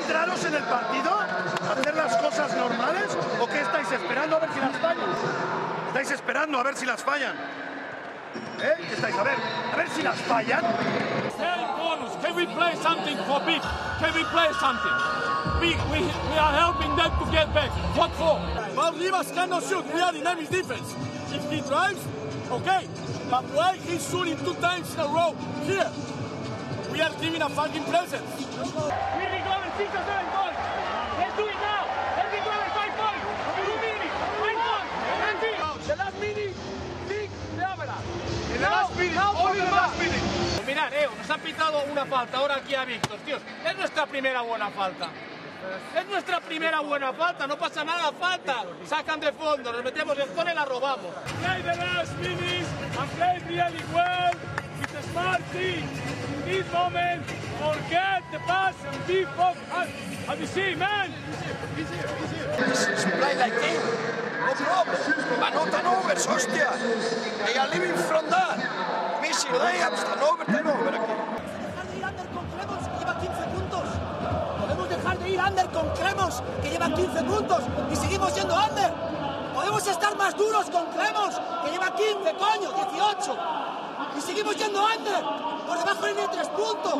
centraros en el partido? ¿Hacer las cosas normales? ¿O qué estáis esperando a ver si las fallan? ¿Estáis esperando a ver si las fallan? ¿Qué estáis? A ver si las fallan. Can we play something for big? Can we play something? We are helping them to get back. What for? But Rivas cannot shoot. We are dynamic defense. If he drives, okay. But why he's shooting 2 times in a row here? We are giving a fucking present. We recover 6 or 7 points. Let's do it now. Let's recover 5 points. 2 minutes. 5 points. That's it. The last minute, big the average. In the last minute. Only the last minute. Mirad, nos han pitado una falta ahora aquí a Víctor, tíos. Es nuestra primera buena falta. Es nuestra primera buena falta, no pasa nada, falta. Sacan de fondo, nos metemos en zona y la robamos. Play the last minutes and play really well. It's a smart team. In this moment, forget the pass and be focused. Have you seen, man? Play like team. No problem. But not turnovers, hostia. They are living from that. Missing layups, turnover aquí. Podemos dejar de ir under con Cremos, que lleva 15 puntos, y seguimos yendo under. Podemos estar más duros con Cremos, que lleva 15, coño, 18. Y seguimos yendo under, por debajo de 3 puntos.